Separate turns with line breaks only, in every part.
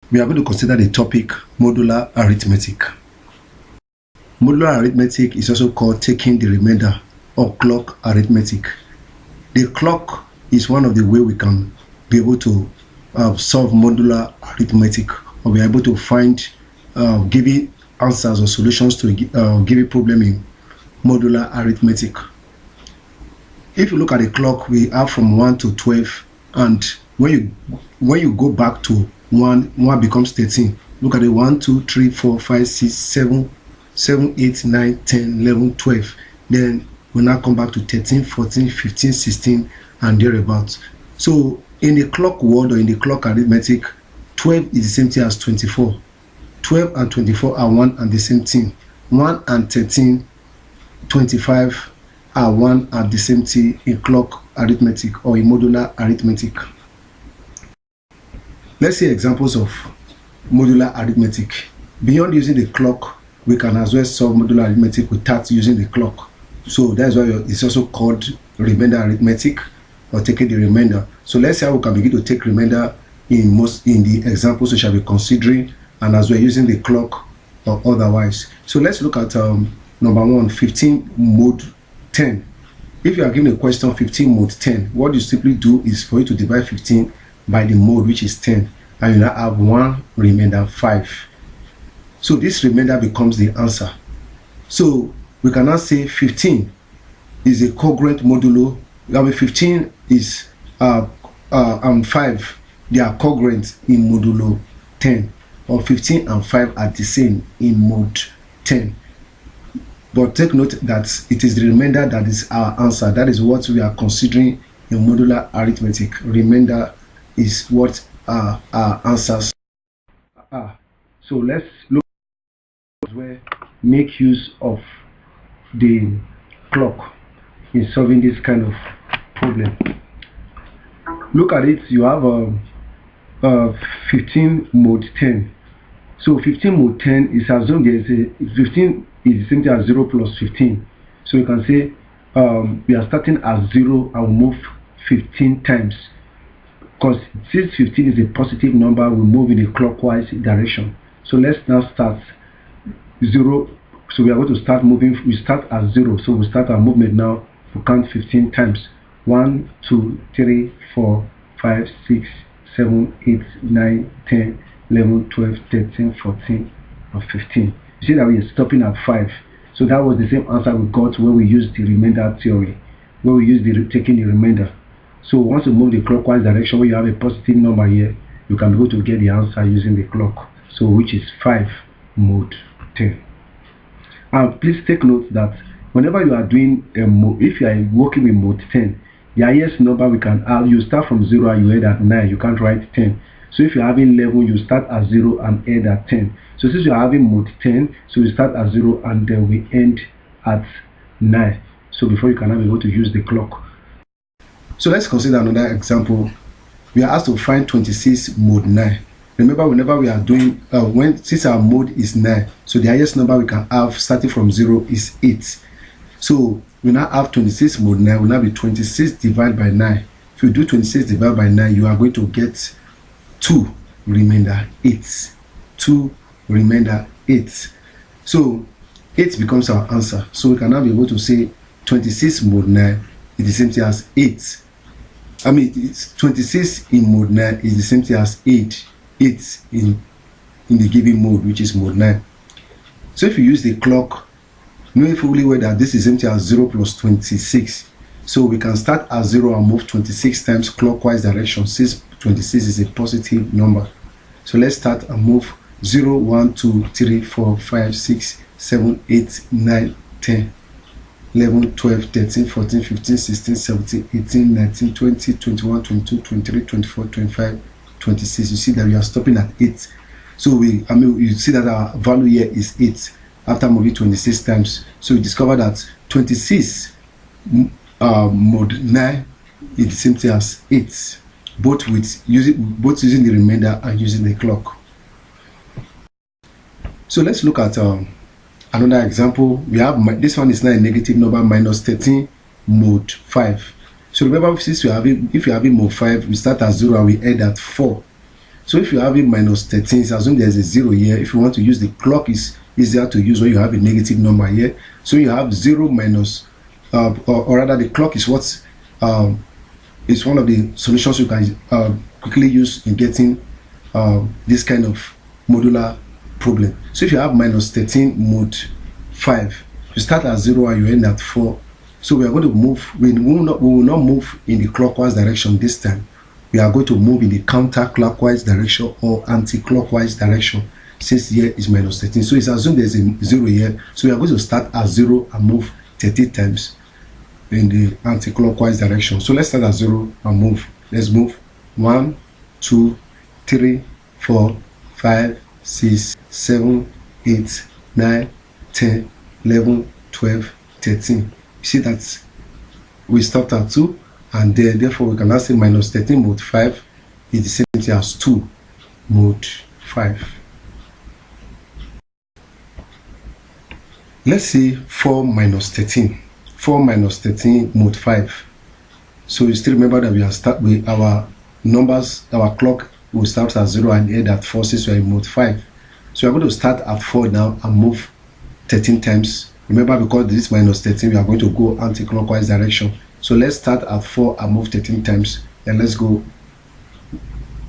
We are going to consider the topic modular arithmetic. Modular arithmetic is also called taking the remainder or clock arithmetic. The clock is one of the way we can be able to solve modular arithmetic, or be able to find giving answers or solutions to give a problem in modular arithmetic. If you look at the clock, we have from 1 to 12, and when you go back to 1 becomes 13. Look at the 1, 2, 3, 4, 5, 6, 7, 8, 9, 10, 11, 12. Then we now come back to 13, 14, 15, 16, and thereabouts. So in the clock world, or in the clock arithmetic, 12 is the same thing as 24. 12 and 24 are one and the same thing. 1 and 13, 25 are one and the same thing in clock arithmetic or in modular arithmetic. Let's see examples of modular arithmetic. Beyond using the clock, we can as well solve modular arithmetic without using the clock. So that's why it's also called remainder arithmetic, or taking the remainder. So let's see how we can begin to take remainder in the examples we shall be considering, and as well using the clock or otherwise. So let's look at number 1, 15 mode 10. If you are given a question 15 mode 10, what you simply do is for you to divide 15 by the mode, which is 10, and you now have 1 remainder 5. So this remainder becomes the answer. So we can now say 15 is a congruent modulo. 15 is and 5, they are congruent in modulo 10, or 15 and 5 are the same in mode 10. But take note that it is the remainder that is our answer. That is what we are considering in modular arithmetic. Remainder is what are our answers. So let's look at where make use of the clock in solving this kind of problem. Look at it. You have 15 mode 10. So 15 mode 10 is assumed there is a 15 is the same thing as 0 plus 15. So you can say we are starting at 0 and move 15 times. Because since 15 is a positive number, we move in a clockwise direction. So let's now start 0. So we are going to start moving. We start at 0. So we start our movement now. We count 15 times. 1, 2, 3, 4, 5, 6, 7, 8, 9, 10, 11, 12, 13, 14, and 15. You see that we are stopping at 5. So that was the same answer we got when we used the remainder theory, when we used taking the remainder. So once you move the clockwise direction, where you have a positive number here, you can be able to get the answer using the clock. So which is 5 mode 10. And please take note that whenever you are doing a mode, if you are working with mode 10, the highest number we can have, you start from 0 and you end at 9. You can't write 10. So if you're having 11, you start at 0 and end at 10. So since you're having mode 10, so we start at 0 and then we end at 9. So before you can be able to use the clock. So let's consider another example. We are asked to find 26 mode 9. Remember, whenever we are doing, since our mode is 9, so the highest number we can have starting from 0 is 8. So we now have 26 mode 9, will now be 26 divided by 9. If you do 26 divided by 9, you are going to get 2 remainder 8. 2 remainder 8. So 8 becomes our answer. So we can now be able to say 26 mode 9 is the same thing as 8. It's 26 in mode 9 is the same thing as 8 in the given mode, which is mode 9. So if you use the clock, knowing fully well that this is the same thing as 0 plus 26. So we can start at 0 and move 26 times clockwise direction, since 26 is a positive number. So let's start and move 0, 1, 2, 3, 4, 5, 6, 7, 8, 9, 10, 11, 12, 13, 14, 15, 16, 17, 18, 19, 20, 21, 22, 23, 24, 25, 26. You see that we are stopping at 8. So you see that our value here is 8 after moving 26 times. So we discover that 26 mode 9 is the same thing as 8, both using the remainder and using the clock. So let's look at another example. We have this one is now a negative number, minus 13 mode 5. So remember, since if you're having mode 5, we start at 0 and we end at 4. So if you have a minus 13, assume there's a 0 here. If you want to use the clock, is easier to use when you have a negative number here. So you have 0 minus, or rather the clock is what is one of the solutions you can quickly use in getting this kind of modular problem. So if you have minus 13 mod 5, you start at 0 and you end at 4. So we are going to move, we will not move in the clockwise direction this time. We are going to move in the counterclockwise direction or anti-clockwise direction, since here is minus 13. So it's assumed there's a 0 here. So we are going to start at 0 and move 30 times in the anti-clockwise direction. So let's start at 0 and move. Let's move 1, 2, 3, 4, 5, 6, 7, 8, 9, 10, 11, 12, 13. You see that we stopped at 2, and therefore we can now say minus 13 mod 5 is the same thing as 2 mod 5. Let's see 4 minus 13. 4 minus 13 mod 5. So you still remember that we are start with our numbers, our clock will start at 0 and end at 4 since we are in mod 5. So we are going to start at 4 now and move 13 times. Remember, because this is minus 13, we are going to go anti-clockwise direction. So let's start at 4 and move 13 times. And let's go.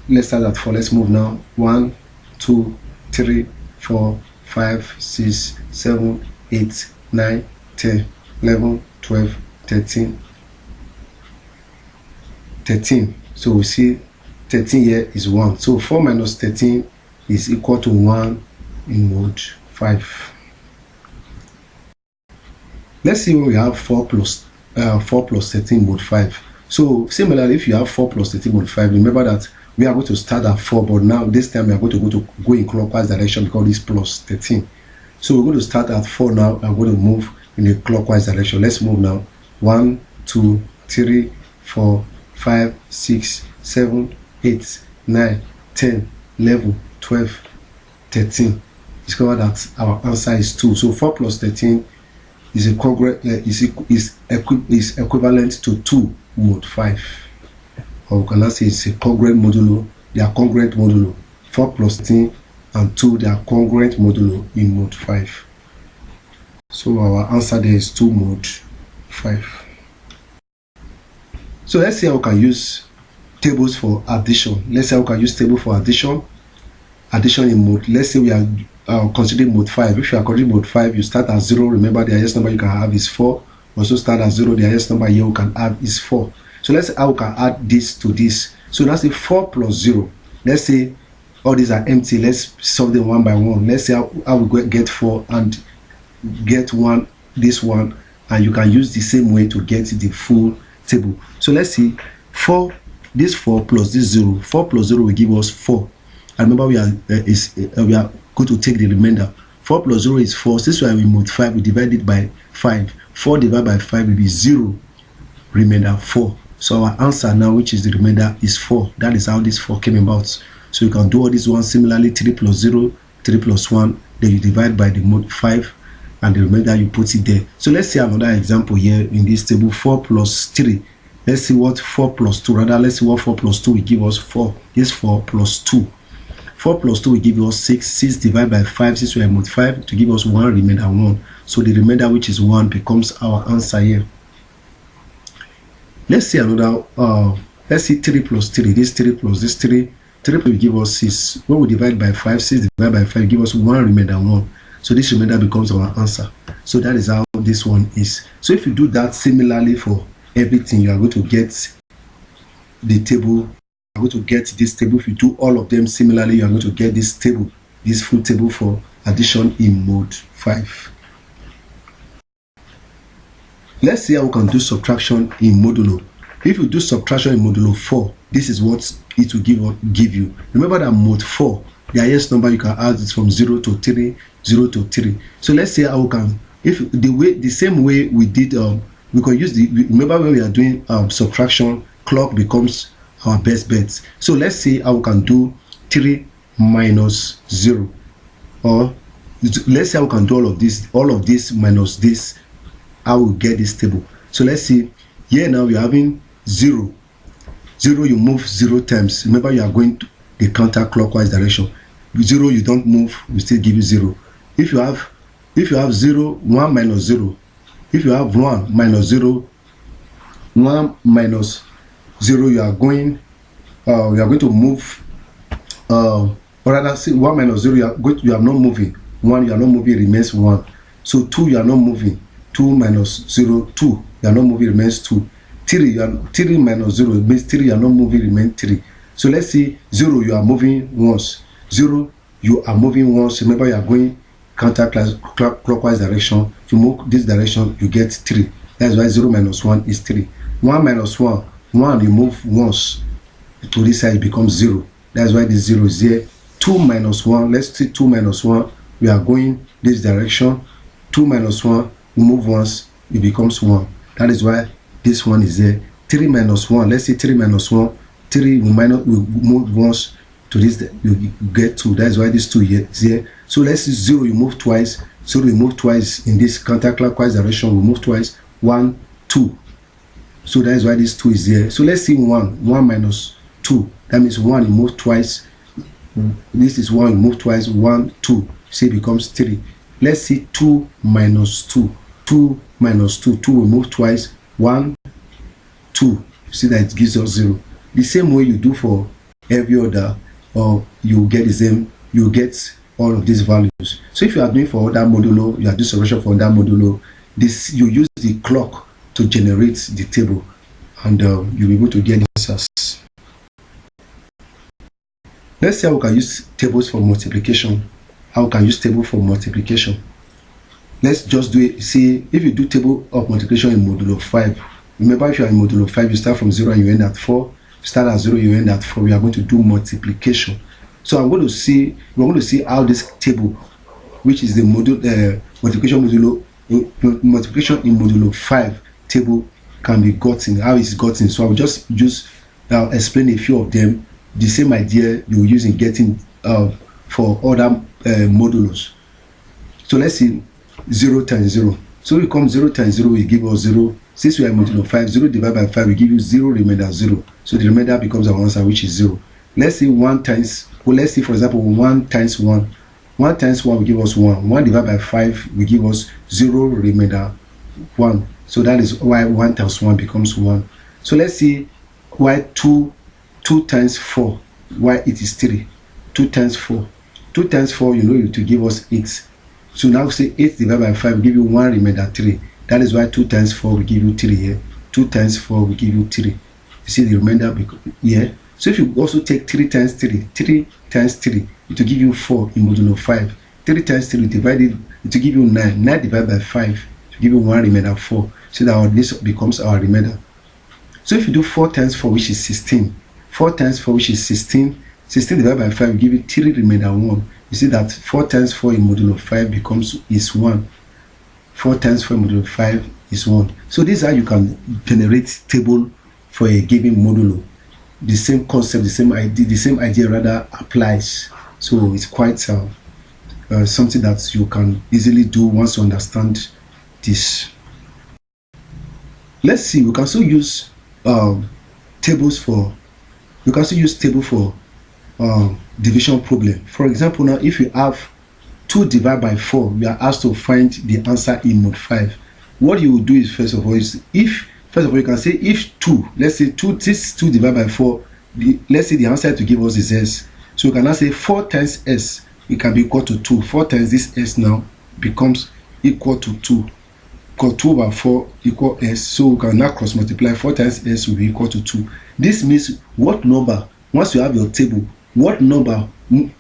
Let's start at 4. Let's move now. 1, 2, 3, 4, 5, 6, 7, 8, 9, 10, 11, 12, 13. 13. So we see 13 here is 1. So 4 minus 13 is equal to 1 in mode 5. Let's see when we have 4 plus 13 mod 5. So similarly, if you have 4 plus 13 mod 5, remember that we are going to start at 4, but now this time we are going to go in clockwise direction because it's plus 13. So we're going to start at 4 now. I'm going to move in a clockwise direction. Let's move now. 1, 2, 3, 4, 5, 6, 7, 8, 9, 10, 11, 12, 13. Discover that our answer is 2. So 4 plus 13 is equivalent to 2 mod 5. Or we can now say it's a congruent modulo. They are congruent modulo. 4 plus 13 and 2, they are congruent modulo in mod 5. So our answer there is 2 mod 5. So let's see how we can use tables for addition. Let's see how we can use table for addition. Addition in mode. Let's say we are considering mode 5. If you are considering mode 5, you start at 0. Remember, the highest number you can have is 4. Also start at 0. The highest number here we can add is 4. So let's see how we can add this to this. So let's say 4 plus 0. Let's say all these are empty. Let's solve them one by one. Let's see how we get 4 and get 1, this one, and you can use the same way to get the full table. So let's see 4, this 4 plus this 0. 4 plus 0 will give us 4. And remember, we are going to take the remainder. 4 plus 0 is 4. Since we are in mode 5, we divide it by 5. 4 divided by 5 will be 0. Remainder 4. So our answer now, which is the remainder, is 4. That is how this 4 came about. So you can do all these ones similarly. 3 plus 0, 3 plus 1. Then you divide by the mode 5. And the remainder you put it there. So let's see another example here in this table. 4 plus 3. Let's see what 4 plus 2. Rather, let's see what 4 plus 2 will give us 4. This 4 plus 2. 4 plus 2 will give us 6. 6 divided by 5, since we are in mode 5, to give us 1 remainder 1. So the remainder, which is 1, becomes our answer here. Let's see another, let's see 3 plus 3. This 3 plus this 3. 3 will give us 6. When we divide by 5, 6 divided by 5 give us 1 remainder 1. So this remainder becomes our answer. So that is how this one is. So if you do that similarly for everything, you are going to get the table. You are going to get this table. If you do all of them similarly, you are going to get this table, this full table for addition in mode 5. Let's see how we can do subtraction in modulo. If you do subtraction in modulo 4, this is what it will give you. Remember that mode 4, the highest number you can add is from 0 to 3, 0 to 3. So let's see how we can, if the same way we did, we can use remember when we are doing subtraction, clock becomes our best bet. So let's see how we can do 3 minus 0, or let's see how we can do all of this minus this. I will get this table. So let's see here now we are having 0. 0, you move 0 times. Remember, you are going the counterclockwise direction. 0, you don't move, we still give you 0. If you have 0, 1 minus 0, if you have 1 minus 0, 1 minus 0, you are going to move, or rather say 1 minus 0, you are not moving. 1, you are not moving, remains 1. So 2, you are not moving. 2 minus 0, 2, you are not moving, remains 2. 3 minus 0, it means 3, you are not moving, remains 3. So let's see, 0, you are moving once. 0, you are moving once. Remember, you are going counterclockwise direction. If you move this direction, you get 3. That's why 0 minus 1 is 3. 1 minus 1, 1, you move once to this side, it becomes 0. That's why this 0 is here. 2 minus 1, let's see, 2 minus 1, we are going this direction. 2 minus 1, we move once, it becomes 1. That is why this one is there. 3 minus 1, let's see, 3 minus 1, 3 we move once to this, you get 2. That's why this 2 is here. So let's see, 0, you move twice. 0, you move twice in this counterclockwise direction, we move twice. 1, 2. So that is why this 2 is here. So let's see 1 minus 2, that means 1, you move twice. This is 1, you move twice. 1, 2, say it becomes 3. Let's see 2 minus 2. 2 minus 2, 2 will move twice. 1, 2, see that it gives us 0. The same way you do for every other, or you get the same, you get all of these values. So if you are doing for other modulo, you are doing solution for other modulo, this, you use the clock to generate the table, and you'll be able to get answers. Let's see how we can use tables for multiplication. How we can use table for multiplication. Let's just do it. See, if you do table of multiplication in modulo 5, remember, if you are in modulo 5, you start from 0 and you end at 4. Start at 0, you end at 4. We are going to do multiplication. So we're going to see how this table, which is the multiplication multiplication in modulo 5 table, can be gotten, how it's gotten. So I will just explain a few of them. The same idea you use in getting for other modulos. So let's see, 0 times 0. So we come 0 times 0 will give us 0. Since we are in modulo 5, 0 divided by 5 will give you 0, remainder 0. So the remainder becomes our answer, which is 0. Let's see 1 times, well, let's see, for example, 1 times 1. 1 times 1 will give us 1. 1 divided by 5 will give us 0, remainder 1. So that is why 1 times 1 becomes 1. So let's see why 2 times 4, why it is 3. 2 times 4. 2 times 4, you know, to give us 8. So now say 8 divided by 5 will give you 1, remainder 3. That is why 2 times 4 will give you 3 here. 2 times 4 will give you 3. You see the remainder here. So if you also take 3 times 3, 3 times 3, it will give you 4 in modulo 5. 3 times 3 divided, it will give you 9. 9 divided by 5 to give you 1, remainder 4. So that this becomes our remainder. So if you do 4 times 4, which is 16, 4 times 4, which is 16, 16 divided by 5 will give you 3, remainder 1. You see that 4 times 4 in modulo 5 is 1. 4 times 4 in modulo 5 is 1. So this is how you can generate table for a given modulo. The same concept, the same idea rather applies. So it's quite something that you can easily do once you understand this. Let's see, we can still use tables for division problem. For example, now if you have 2 divided by 4, we are asked to find the answer in mod 5. What you will do is, first of all, you can say if 2, let's say 2 divided by 4, let's say the answer to give us is s. So we can now say 4 times s, it can be equal to 2. 4 times this s now becomes equal to 2. Because 2 over 4 equal s. So we can now cross multiply. 4 times s will be equal to 2. This means what number, once you have your table, what number are we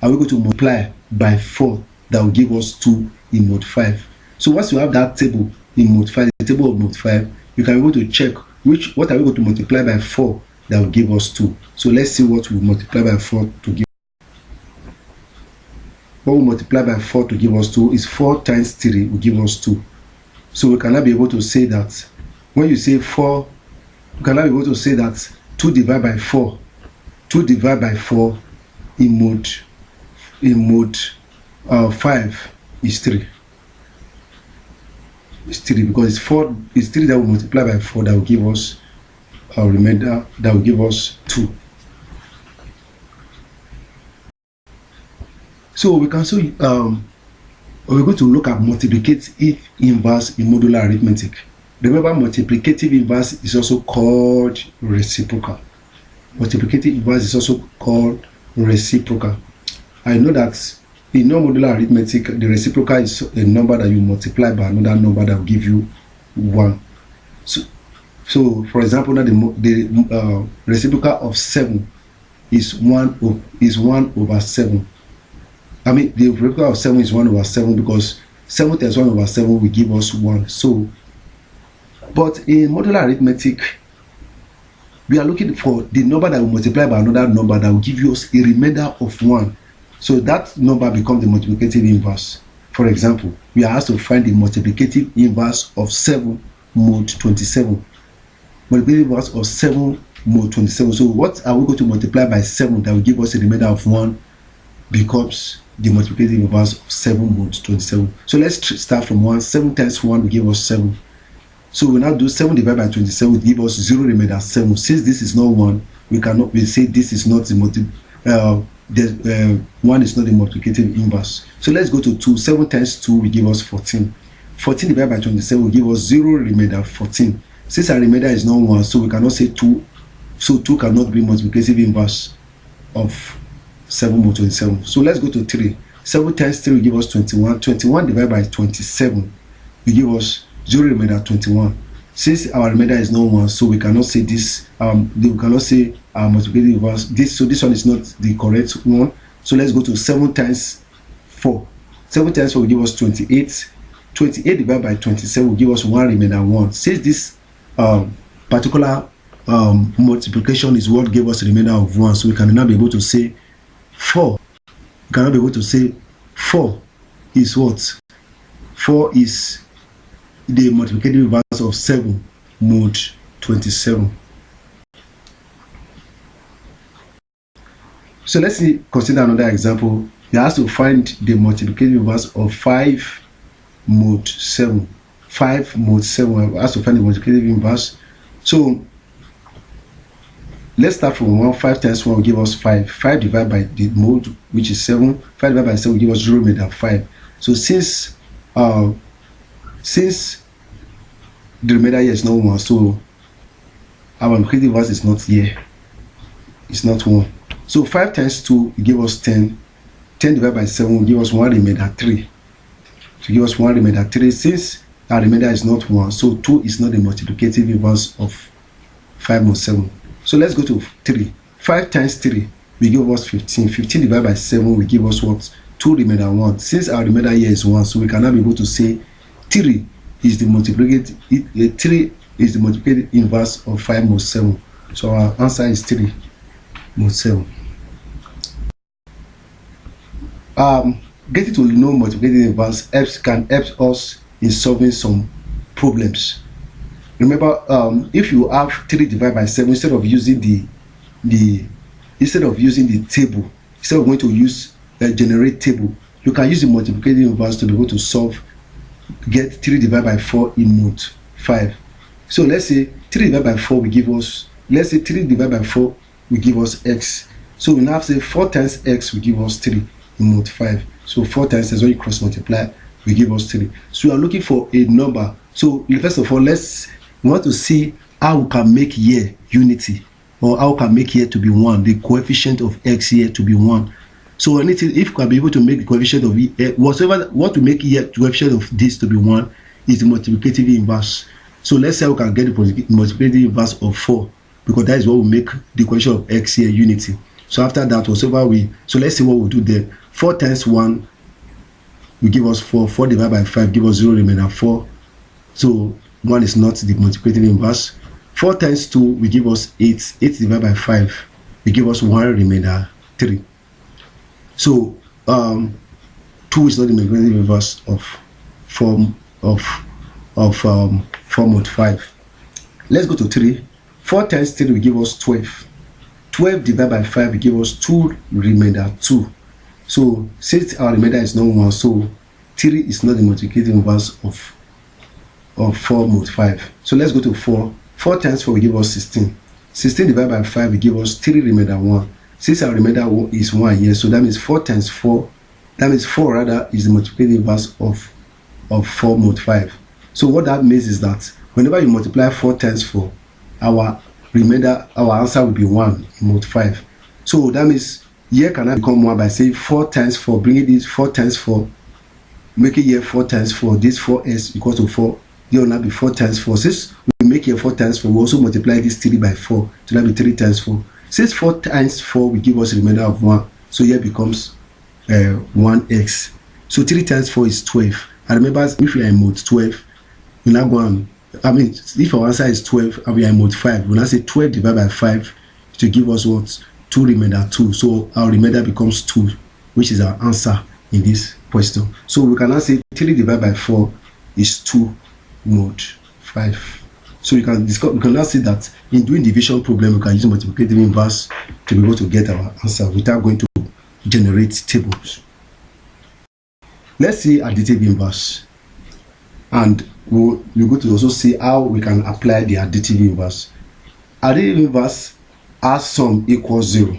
going to multiply by 4 that will give us 2 in mod 5? So once you have that table in mod 5, the table of mod 5, you can be able to check what are we going to multiply by 4 that will give us 2. So let's see what we multiply by 4 to give. What we multiply by 4 to give us 2 is 4 times 3 will give us 2. So we cannot be able to say that when you say 4, we cannot be able to say that 2 divided by 4, 2 divided by 4 in mod 5 is 3. It's 3 because it's 3 that will multiply by 4 that will give us our remainder, that will give us 2.
So we can see we're going to look at multiplicative inverse in modular arithmetic. Remember, multiplicative inverse is also called reciprocal. Multiplicative inverse is also called reciprocal. I know that in non-modular arithmetic, the reciprocal is a number that you multiply by another number that will give you 1. So for example, now the reciprocal of 7 is 1 over 7. I mean, the reciprocal of 7 is 1 over 7 because 7 times 1 over 7 will give us 1. So, but in modular arithmetic, we are looking for the number that will multiply by another number that will give us a remainder of 1. So that number becomes the multiplicative inverse. For example, we are asked to find the multiplicative inverse of 7 mod 27. Multiplicative inverse of 7 mod 27. So what are we going to multiply by 7 that will give us a remainder of 1 becomes the multiplicative inverse of 7 mod 27. So let's start from 1. 7 times 1 will give us 7. So we now do 7 divided by 27 will give us 0 remainder 7. Since this is not 1, we say this is not the 1 is not the multiplicative inverse. So let's go to 2. 7 times 2 will give us 14. 14 divided by 27 will give us 0 remainder 14. Since our remainder is not 1, so we cannot say 2. So 2 cannot be multiplicative inverse of 7 mod 27. So let's go to 3. 7 times 3 will give us 21. 21 divided by 27 will give us 0 remainder 21. Since our remainder is not 1, so we cannot say this. We cannot say multiplicative inverse. So this one is not the correct one. So let's go to 7 times 4. 7 times 4 will give us 28. 28 divided by 27 will give us 1 remainder 1. Since this particular multiplication is what gave us a remainder of 1, so we can now be able to say 4. We cannot be able to say 4 is what? 4 is the multiplicative inverse of 7 mod 27. So let's consider another example. You have to find the multiplicative inverse of 5 mod 7. 5 mod 7. We have to find the multiplicative inverse. So let's start from 1. 5 times 1 will give us 5. 5 divided by the mode, which is 7. 5 divided by 7 will give us 0 remainder 5. So since the remainder here is not 1, so our multiplicative inverse is not here. It's not 1. So 5 times 2 will give us 10. 10 divided by 7 will give us 1 remainder 3. To give us 1 remainder 3. Since our remainder is not 1, so 2 is not the multiplicative inverse of 5 mod 7. So let's go to 3. 5 times 3 will give us 15. 15 divided by 7 will give us what? 2 remainder 1. Since our remainder here is 1, so we cannot be able to say 3 is the multiplicative inverse of 5 mod 7. So our answer is 3 mod 7. Getting to know multiplicative inverse can help us in solving some problems. Remember, if you have 3 divided by 7, instead of using the table, instead of going to use a generate table, you can use the multiplicative inverse to be able to get 3 divided by 4 in mod 5. So let's say 3 divided by 4 will give us, let's say 3 divided by 4 will give us x. So we now say 4 times x will give us 3 in mod 5. So 4 times x, when you cross multiply, will give us 3. So we are looking for a number. So first of all, we want to see how we can make here unity, or how we can make here to be 1, the coefficient of x here to be 1. So anything, if we can be able to make the coefficient of what to make here coefficient of this to be 1 is the multiplicative inverse. So let's say we can get the multiplicative inverse of 4, because that is what will make the coefficient of x here unity. So after that, so let's see what we'll do there. 4 times 1 will give us 4. 4 divided by 5 give us 0 remainder 4. So 1 is not the multiplicative inverse. 4 times 2 will give us 8. 8 divided by 5 will give us 1 remainder 3. So 2 is not the multiplicative inverse of 4 mod 5. Let's go to 3. 4 times 3 will give us 12. 12 divided by 5 will give us 2 remainder 2. So since our remainder is not 1, so 3 is not the multiplicative inverse of 4 mod 5. So let's go to 4. 4 times 4 will give us 16. 16 divided by 5 will give us 3 remainder 1. Since our remainder is 1 here, so that means 4 times 4 That means 4 rather is the multiplicative inverse of 4 mod 5. So what that means is that whenever you multiply 4 times 4, our answer will be 1 in mod 5. So that means here can become 1 by saying 4 times 4, bringing this 4 times 4, make it here 4 times 4, this 4s equals to 4. Here will now be 4 times 4. Since we make here 4 times 4, we also multiply this 3 by 4, so that will be 3 times 4. Since 4 times 4 will give us a remainder of 1, so here becomes 1x. So 3 times 4 is 12. And remember, if we are in mode 12, we now go on. I mean, if our answer is 12 and we are in mode 5, we now say 12 divided by 5 to give us what? 2 remainder 2. So our remainder becomes 2, which is our answer in this question. So we can now say 3 divided by 4 is 2 mod 5. So we can now see that in doing division problem, we can use multiplicative inverse to be able to get our answer without going to generate tables. Let's see additive inverse, and we're going to also see how we can apply the additive inverse. Additive inverse as sum equals 0.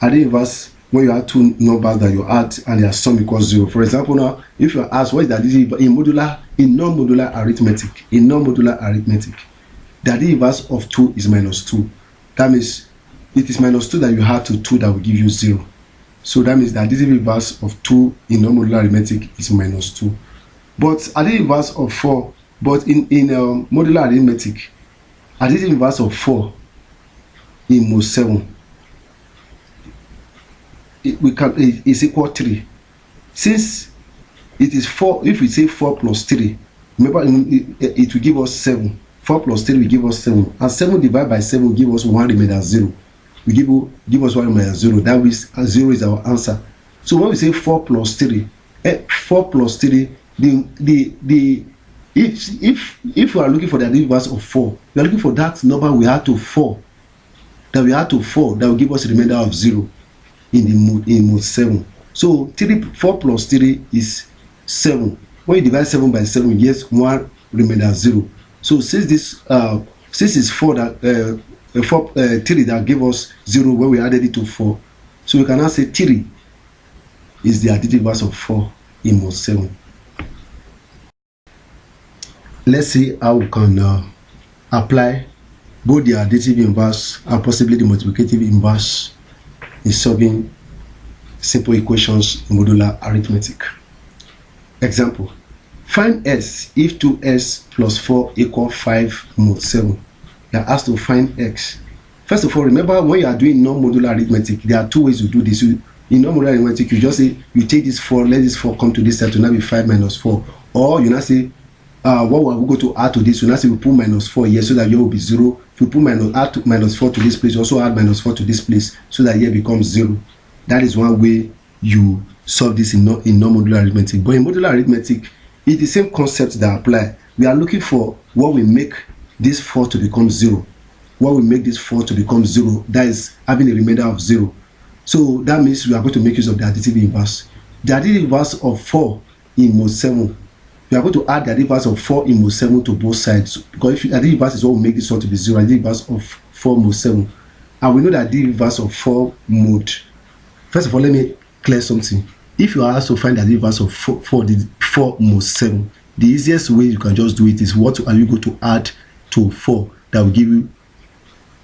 Additive inverse when you add two numbers that you add and their sum equals 0. For example, now if you are asked what is the additive in non-modular arithmetic, the additive inverse of 2 is minus 2. That means it is minus 2 that you add to 2 that will give you 0. So that means the additive inverse of 2 in non-modular arithmetic is minus 2. But additive inverse of 4, but in modular arithmetic, additive inverse of 4 in mod 7 is equal 3. Since it is 4, if we say 4 plus 3, remember it will give us 7. 4 plus 3 will give us 7, and 7 divided by 7 will give us 1 remainder 0. We give us 1 remainder 0. That means 0 is our answer. So when we say 4 plus 3, 4 plus 3, if we are looking for the additive inverse of 4, we are looking for that number we add to 4. That will give us a remainder of 0 in mod 7. So 4 plus 3 is 7. When you divide 7 by 7, you get 1 remainder 0. So since this is 3 that gave us 0 when we added it to 4, so we can now say 3 is the additive inverse of 4 in mod 7. Let's see how we can apply both the additive inverse and possibly the multiplicative inverse in solving simple equations in modular arithmetic. Example: find s if 2s plus 4 equal 5 mod 7. You are asked to find x. First of all, remember when you are doing non-modular arithmetic, there are two ways to do this. In non-modular arithmetic, you just say you take this 4, let this 4 come to this side to now be 5 minus 4, or you now say what are we going to add to this? You now say we put minus 4 here so that here will be 0. If you put add minus 4 to this place, you also add minus 4 to this place so that here becomes 0. That is one way you solve this in non-modular arithmetic. But in modular arithmetic, it's the same concept that apply. We are looking for what will make this 4 to become 0. What will make this 4 to become 0? That is having a remainder of 0. So that means we are going to make use of the additive inverse. The additive inverse of 4 in mod 7. We are going to add the additive inverse of 4 in mod 7 to both sides, because if the additive inverse is what will make this 1 to be 0, additive inverse of 4 mod 7. And we know that the additive inverse of 4 mod. First of all, let me clear something. If you are asked to find the additive inverse of 4 mod 7, the easiest way you can just do it is what are you going to add to 4 that will give you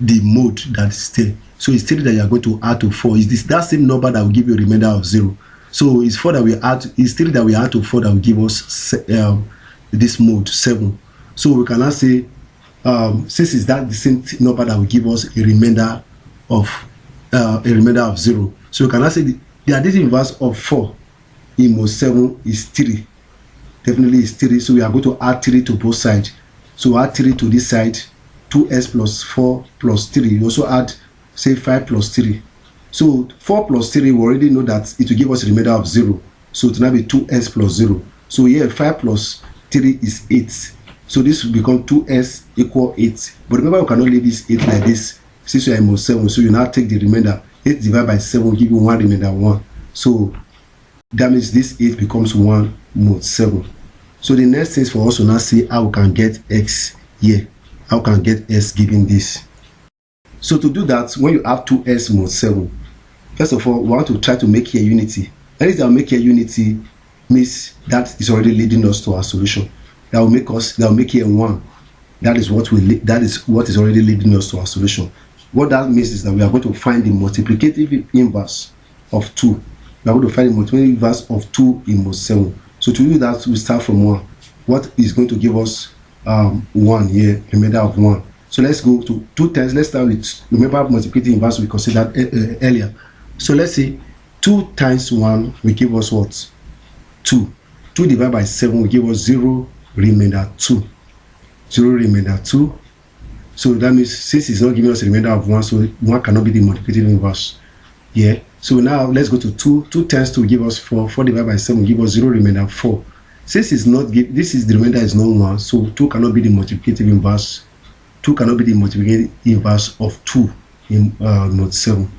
the mod that is there. So it's 3 that you are going to add to 4. Is this that same number that will give you a remainder of 0? So it's 4 that we add. It's 3 that we add to 4 that will give us this mod 7. So we can now say since it's that the same number that will give us a remainder of 0. So we can now say the additive inverse of 4 in mod 7 is 3. Definitely is 3. So we are going to add 3 to both sides. So add 3 to this side, 2s plus 4 plus 3. You also add, say, 5 plus 3. So 4 plus 3, we already know that it will give us a remainder of 0. So it will now be 2s plus 0. So here 5 plus 3 is 8. So this will become 2s equal 8. But remember, you cannot leave this 8 like this since you are in mod 7. So you now take the remainder. 8 divided by 7 will give you 1 remainder 1. So that means this 8 becomes 1 mod 7. So the next thing is for us to now see how we can get x here. How we can get s given this. So to do that, when you have 2s mod 7, first of all, we want to try to make here unity. Anything that will make here unity means that is already leading us to our solution. That will make here 1. That is what is already leading us to our solution. What that means is that we are going to find the multiplicative inverse of 2. We are going to find the multiplicative inverse of 2 in mode 7. So to do that, we start from 1. What is going to give us 1 here, remainder of 1. So let's go to 2 times. Let's start with, remember, multiplicative inverse we considered earlier. So let's say 2 times 1 will give us what? 2. 2 divided by 7 will give us 0, remainder 2. 0, remainder 2. So that means since it's not giving us a remainder of 1, so 1 cannot be the multiplicative inverse. Yeah. So now let's go to 2. 2 times 2 will give us 4. 4 divided by 7 will give us 0, remainder 4. Since it's not this is the remainder is not 1, so 2 cannot be the multiplicative inverse. 2 cannot be the multiplicative inverse of 2 in node 7.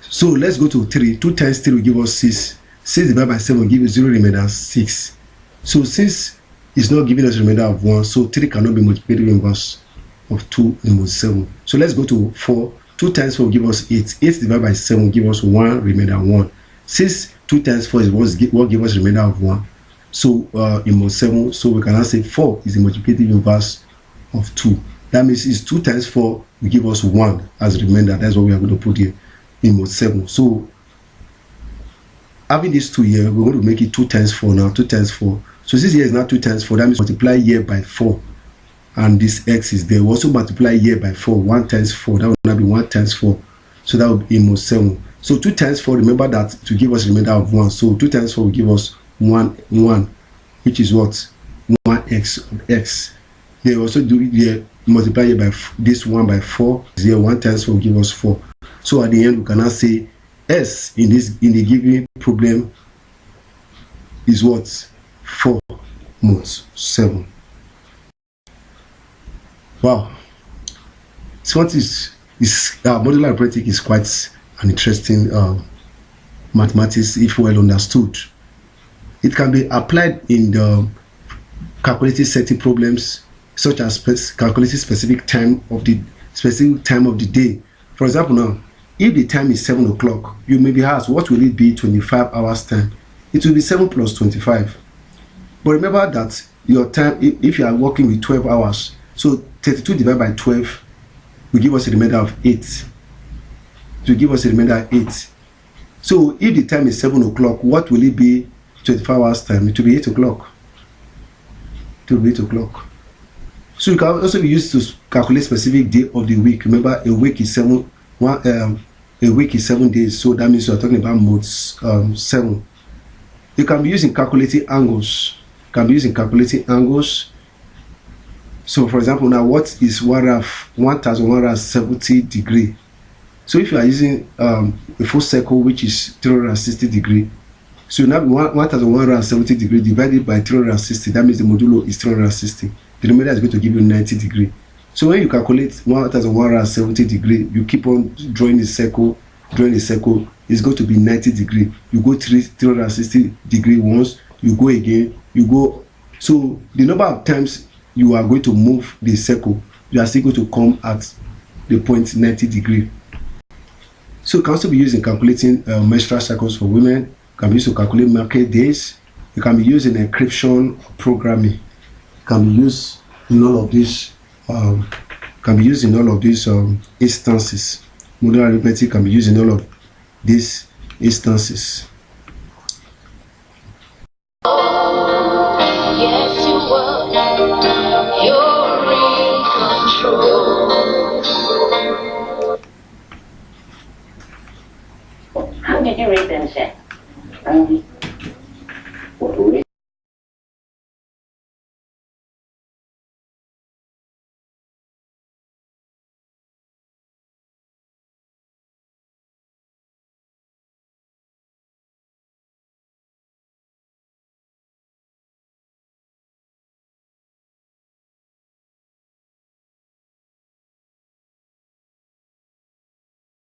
So let's go to 3. 2 times 3 will give us 6. 6 divided by 7 will give us 0, remainder 6. So since it's not giving us a remainder of 1, so 3 cannot be multiplicative inverse of 2 in mode 7. So let's go to 4. 2 times 4 will give us 8. 8 divided by 7 will give us 1, remainder 1. Since 2 times 4 is what gives us a remainder of 1, so in mode 7, so we can now say 4 is the multiplicative inverse of 2. That means it's 2 times 4 will give us 1 as remainder. That's what we are going to put here in mode 7. So having these 2 here, we're going to make it 2 times 4 now. 2 times 4. So since here is now 2 times 4, that means multiply here by 4. And this x is there. We also multiply here by 4. 1 times 4. That will now be 1 times 4. So that will be in mode 7. So 2 times 4, remember that to give us a remainder of 1. So 2 times 4 will give us 1, which is what? 1x of x. Here also do it here. Multiply here by this 1 by 4. Here 1 times 4 will give us 4. So at the end we can now say S in the given problem is what? 4 modes 7. Wow. So what is modular arithmetic is quite an interesting mathematics if well understood. It can be applied in the calculated setting problems, such as calculating specific time of the day. For example, now, if the time is 7 o'clock, you may be asked, what will it be 25 hours time? It will be 7 plus 25. But remember that your time, if you are working with 12 hours, so 32 divided by 12 will give us a remainder of 8. It will give us a remainder of 8. So if the time is 7 o'clock, what will it be 25 hours time? It will be 8 o'clock. It will be 8 o'clock. So you can also be used to calculate specific day of the week. Remember, a week is 7 days, so that means you are talking about modes 7. You can be using calculating angles. So for example, now what is 1170 degree? So if you are using a full circle which is 360 degree, so now 1170 degree divided by 360, that means the modulo is 360. The remainder is going to give you 90 degree. So when you calculate 1170 degree, you keep on drawing a circle, it's going to be 90 degree. You go 360 degree once, you go again, you go. So the number of times you are going to move the circle, you are still going to come at the point 90 degree. So it can also be used in calculating menstrual cycles for women. It can be used to calculate market days. It can be used in encryption programming. It can be used in all of these. Instances. Modular arithmetic can be used in all of these instances.
Yes, you were. You're in control. How did you read them, Seth?